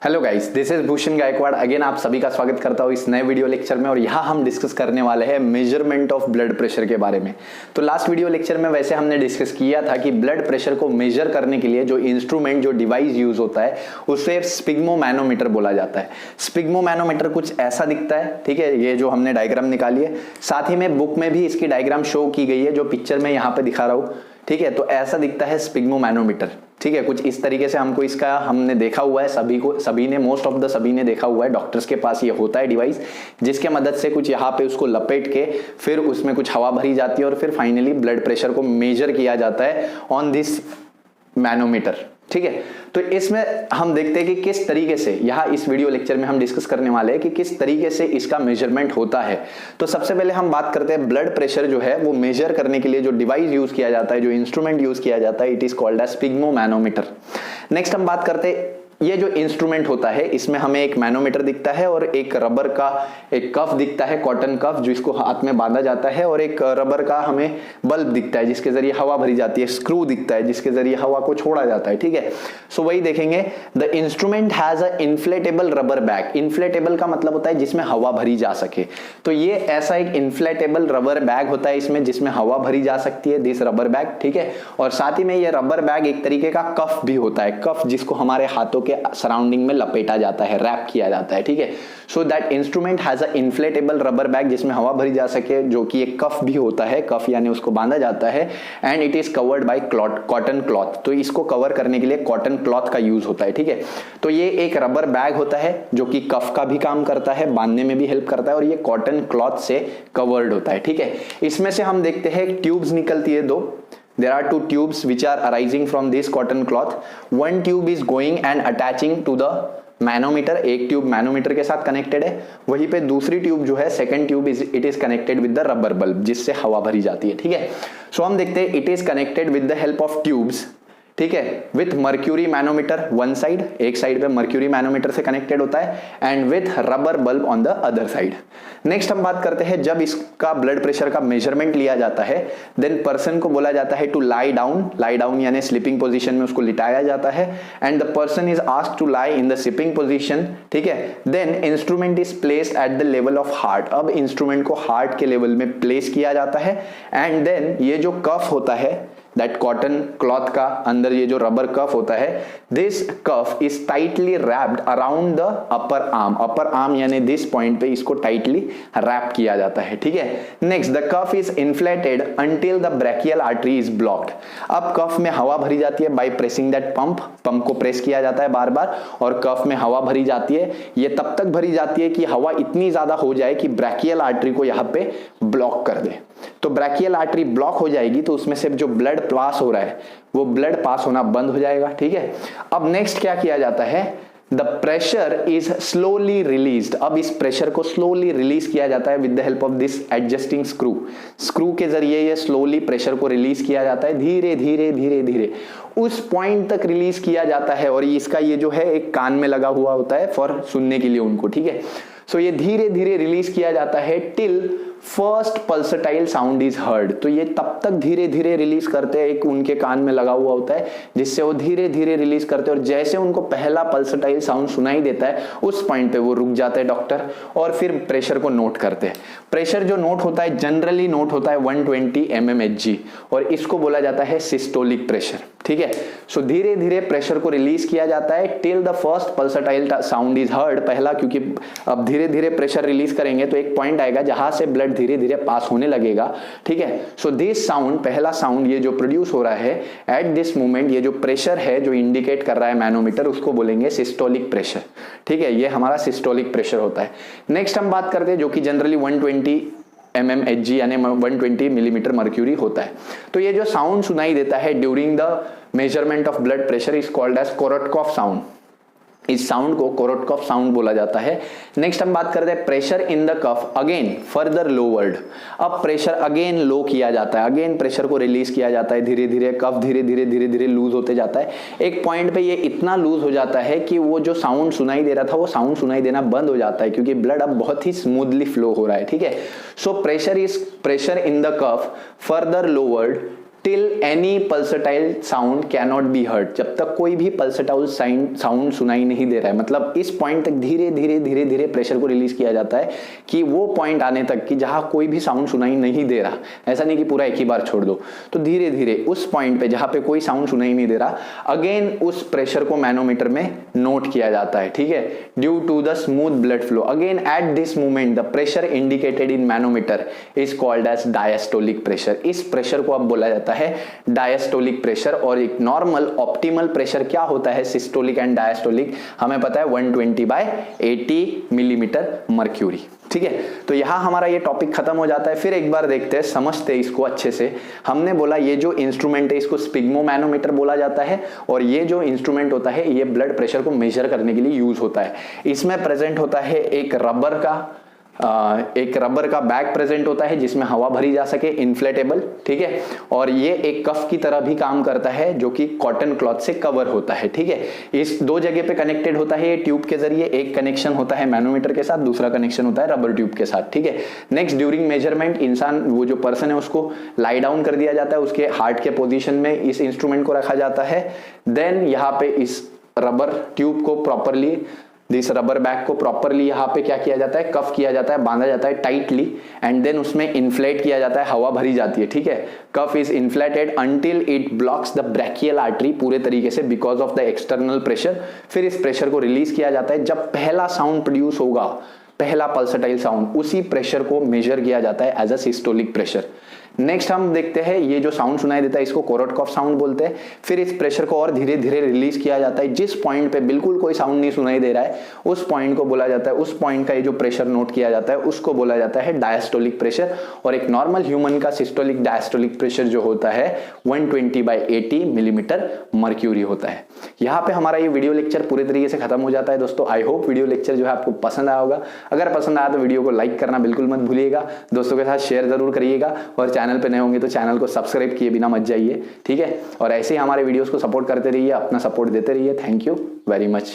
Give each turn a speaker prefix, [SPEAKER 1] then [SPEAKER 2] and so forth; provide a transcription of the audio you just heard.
[SPEAKER 1] Hello guys, this is Bhushan Gaikwad. Again आप सभी का स्वागत करता हूँ इस नए वीडियो लेक्चर में। और यहाँ हम डिस्कस करने वाले हैं मेजरमेंट ऑफ ब्लड प्रेशर के बारे में। तो लास्ट वीडियो लेक्चर में वैसे हमने डिस्कस किया था कि ब्लड प्रेशर को मेजर करने के लिए जो इंस्ट्रूमेंट, जो डिवाइस यूज होता है उसे स्पिग्मोमैनोमीटर बोला जाता है। स्पिग्मोमैनोमीटर कुछ ऐसा दिखता है, ठीक है। ये जो हमने डायग्राम निकाली है, साथ ही में बुक में भी इसकी डायग्राम शो की गई है, जो पिक्चर में यहाँ पे दिखा रहा हूँ, ठीक है। तो ऐसा दिखता है स्पिग्मोमैनोमीटर, ठीक है। कुछ इस तरीके से हमको इसका हमने देखा हुआ है, सभी ने मोस्ट ऑफ द सभी ने देखा हुआ है। डॉक्टर्स के पास ये होता है डिवाइस, जिसके मदद से कुछ यहाँ पे उसको लपेट के फिर उसमें कुछ हवा भरी जाती है और फिर फाइनली ब्लड प्रेशर को मेजर किया जाता है ऑन दिस मैनोमीटर, ठीक है। तो इसमें हम देखते हैं कि किस तरीके से यहाँ इस वीडियो लेक्चर में हम डिस्कस करने वाले हैं कि किस तरीके से इसका मेजरमेंट होता है। तो सबसे पहले हम बात करते हैं ब्लड प्रेशर जो है वो मेजर करने के लिए जो डिवाइस यूज किया जाता है, जो इंस्ट्रूमेंट यूज किया जाता है, it is called as sphygmomanometer. Next हम बात करते हैं, ये जो इंस्ट्रूमेंट होता है इसमें हमें एक मैनोमीटर दिखता है और एक रबर का एक कफ दिखता है, कॉटन कफ, जिसको हाथ में बांधा जाता है, और एक रबर का हमें बल्ब दिखता है जिसके जरिए हवा भरी जाती है, स्क्रू दिखता है जिसके जरिए हवा को छोड़ा जाता है, ठीक है। सो वही देखेंगे, the instrument has a inflatable rubber bag. Inflatable का मतलब होता है जिसमें हवा भरी जा सके। तो ये ऐसा एक इन्फ्लेटेबल रबर बैग होता है इसमें, जिसमें हवा भरी जा सकती है, दिस रबर बैग, ठीक है। और साथ ही में ये रबर बैग एक तरीके का कफ भी होता है, कफ जिसको हमारे हाथों के सराउंडिंग में लपेटा जाता है, रैप किया जाता है, ठीक है। So that instrument has a inflatable rubber bag जिसमें हवा भरी जा सके, जो कि एक कफ भी होता है, कफ यानी उसको बांधा जाता है, and it is covered by cotton cloth. तो इसको कवर करने के लिए कॉटन क्लॉथ का यूज होता है, ठीक है। तो ये एक रबर बैग होता है जो कि कफ का भी काम करता है, बांधने में भी हेल्प करता है, और ये कॉटन क्लॉथ से कवर्ड होता है, ठीक है। इसमें से हम देखते हैं ट्यूब्स निकलती है दो। There are two tubes which are arising from this cotton cloth. One tube is going and attaching to the manometer. एक ट्यूब मैनोमीटर के साथ कनेक्टेड है, वहीं पे दूसरी ट्यूब जो है, second tube it is connected with the rubber bulb, जिससे हवा भरी जाती है, ठीक है। सो हम देखते हैं, it is connected with the help of tubes, ठीक है, with mercury manometer one side, एक साइड पे मर्क्यूरी मैनोमीटर से कनेक्टेड होता है, and with rubber bulb on the other side. Next हम बात करते हैं, जब इसका ब्लड प्रेशर का मेजरमेंट लिया जाता है, देन पर्सन को बोला जाता है टू लाई डाउन यानी स्लीपिंग पोजीशन में उसको लिटाया जाता है, and the person is asked to lie in the sipping position, ठीक है। Then instrument is placed at the level of heart. अब इंस्ट्रूमेंट को हार्ट के लेवल में प्लेस किया जाता है, एंड देन ये जो कफ होता है, दैट कॉटन क्लॉथ का अंदर ये जो रबर कफ होता है, this cuff is tightly wrapped around the upper arm. Upper arm यानी दिस पॉइंट पे इसको टाइटली रैप किया जाता है, ठीक है। Next, the cuff is inflated until the brachial artery is blocked. अब कफ में हवा भरी जाती है बाय प्रेसिंग दैट पंप को प्रेस किया जाता है बार बार, और कफ में हवा भरी जाती है। ये तब तक भरी जाती है कि हवा इतनी ज्यादा हो जाए कि ब्रैकियल आर्टरी को यहाँ पे ब्लॉक कर दे। तो ब्रैकियल आर्टरी ब्लॉक हो जाएगी तो उसमें से जो ब्लड पास हो रहा है वो ब्लड पास होना बंद हो जाएगा, ठीक है। अब नेक्स्ट क्या किया जाता है, the pressure is slowly released. अब इस प्रेशर को स्लोली रिलीज किया जाता है with the help of this adjusting screw के जरिए ये स्लोली प्रेशर को रिलीज किया जाता है, धीरे धीरे धीरे धीरे उस पॉइंट तक रिलीज किया जाता है। और इसका ये जो है एक कान में लगा हुआ होता है फॉर सुनने के लिए उनको, ठीक है। सो ये धीरे धीरे रिलीज किया जाता है till first pulsatile sound is heard. तो ये तब तक धीरे धीरे रिलीज करते हैं, एक उनके कान में लगा हुआ होता है जिससे वो धीरे धीरे रिलीज करते हैं, और जैसे उनको पहला पल्सटाइल साउंड सुनाई देता है उस पॉइंट पे वो रुक जाते हैं डॉक्टर, और फिर प्रेशर को नोट करते हैं। प्रेशर जो नोट होता है जनरली नोट होता है 120 mmHg, और इसको बोला जाता है सिस्टोलिक प्रेशर, ठीक है। सो धीरे धीरे प्रेशर को रिलीज किया जाता है till the first pulsatile sound is heard. पहला, क्योंकि अब धीरे धीरे प्रेशर रिलीज करेंगे तो एक पॉइंट आएगा जहां से ब्लड धीरे धीरे पास होने लगेगा, ठीक है। सो दिस साउंड, पहला साउंड ये जो प्रोड्यूस हो रहा है एट दिस मोमेंट, ये जो प्रेशर है जो इंडिकेट कर रहा है मैनोमीटर, उसको बोलेंगे सिस्टोलिक प्रेशर, ठीक है। ये हमारा सिस्टोलिक प्रेशर होता है। नेक्स्ट हम बात करते हैं जो कि जनरली 120 mmHg यानी 120 मिलीमीटर मर्क्यूरी होता है। तो ये जो साउंड सुनाई देता है during the measurement of blood pressure is called as Korotkoff sound. इस साउंड को कोरोटकॉफ साउंड बोला जाता है। नेक्स्ट हम बात करते हैं pressure in the cuff again further lowered. अब प्रेशर अगेन लो किया जाता है, अगेन प्रेशर को रिलीज किया जाता है धीरे धीरे, कफ धीरे धीरे धीरे धीरे लूज होते जाता है। एक पॉइंट पे ये इतना लूज हो जाता है कि वो जो साउंड सुनाई दे रहा था वो साउंड सुनाई देना बंद हो जाता है, क्योंकि ब्लड अब बहुत ही स्मूथली फ्लो हो रहा है, ठीक है। So pressure in the cuff further lowered till any pulsatile sound can not be heard, जब तक कोई भी पल्सेटाइल साउंड सुनाई नहीं दे रहा है, मतलब इस पॉइंट तक धीरे धीरे धीरे धीरे प्रेशर को रिलीज किया जाता है कि वो पॉइंट आने तक कि जहां कोई भी साउंड सुनाई नहीं दे रहा, ऐसा नहीं कि पूरा एक ही बार छोड़ दो, तो धीरे धीरे उस पॉइंट पे जहां पे कोई साउंड सुनाई नहीं दे रहा, अगेन उस प्रेशर को मैनोमीटर में नोट किया जाता है, ठीक है, due to the smooth blood flow. Again at this moment the pressure indicated in manometer is called as diastolic pressure. इस प्रेशर को अब बोला जाता है डायस्टोलिक प्रेशर। और एक नॉर्मल ऑप्टिमल प्रेशर क्या होता है सिस्टोलिक एंड डायस्टोलिक, हमें पता है 120/80 मिलीमीटर मर्क्यूरी, ठीक है। तो यहां हमारा ये टॉपिक खत्म हो जाता है। फिर एक बार देखते हैं, समझते हैं इसको अच्छे से। हमने बोला ये जो इंस्ट्रूमेंट है इसको स्पिग्मोमैनोमीटर बोला जाता है, और ये जो इंस्ट्रूमेंट होता है ये ब्लड प्रेशर को मेजर करने के लिए यूज होता है। इसमें प्रेजेंट होता है एक रबर का बैग प्रेजेंट होता है जिसमें हवा भरी जा सके, इन्फ्लेटेबल, ठीक है। और ये एक कफ की तरह भी काम करता है जो कि कॉटन क्लॉथ से कवर होता है, ठीक है। इस दो जगह पे कनेक्टेड होता है ये ट्यूब के जरिए, एक कनेक्शन होता है मैनोमीटर के साथ, दूसरा कनेक्शन होता है रबर ट्यूब के साथ, ठीक है। नेक्स्ट, ड्यूरिंग मेजरमेंट इंसान, वो जो पर्सन है उसको लाई डाउन कर दिया जाता है, उसके हार्ट के पोजीशन में इस इंस्ट्रूमेंट को रखा जाता है। देन यहाँ पे इस रबर ट्यूब को प्रॉपरली, दिस रबर बैग को प्रॉपरली यहाँ पे क्या किया जाता है, कफ किया जाता है, बांधा जाता है टाइटली, एंड देन उसमें इन्फ्लेट किया जाता है, हवा भरी जाती है, ठीक है। Cuff is inflated until it blocks the brachial artery पूरे तरीके से because of the external pressure. फिर इस प्रेशर को रिलीज किया जाता है। जब पहला साउंड प्रोड्यूस होगा, पहला पल्सेटाइल साउंड, उसी प्रेशर को मेजर किया जाता है as a systolic pressure. Next हम देखते हैं ये जो साउंड सुनाई देता है इसको कोरोटकॉफ साउंड बोलते हैं। फिर इस प्रेशर को और धीरे धीरे रिलीज किया जाता है। जिस पॉइंट पे बिल्कुल कोई साउंड नहीं सुनाई दे रहा है उस पॉइंट को बोला जाता है, उस पॉइंट का ये जो प्रेशर नोट किया जाता है उसको बोला जाता है डायस्टोलिक प्रेशर। और एक नॉर्मल ह्यूमन का सिस्टोलिक डायस्टोलिक प्रेशर जो होता है 120/80 मिलीमीटर मर्क्यूरी होता है। यहाँ पे हमारा ये वीडियो लेक्चर पूरे तरीके से खत्म हो जाता है दोस्तों। आई होप वीडियो लेक्चर जो है आपको पसंद आया होगा। अगर पसंद आया तो वीडियो को लाइक करना बिल्कुल मत भूलिएगा, दोस्तों के साथ शेयर जरूर करिएगा, और चैनल पे नए होंगे तो चैनल को सब्सक्राइब किए बिना मत जाइए, ठीक है। और ऐसे ही हमारे वीडियोस को सपोर्ट करते रहिए, अपना सपोर्ट देते रहिए। Thank you very much.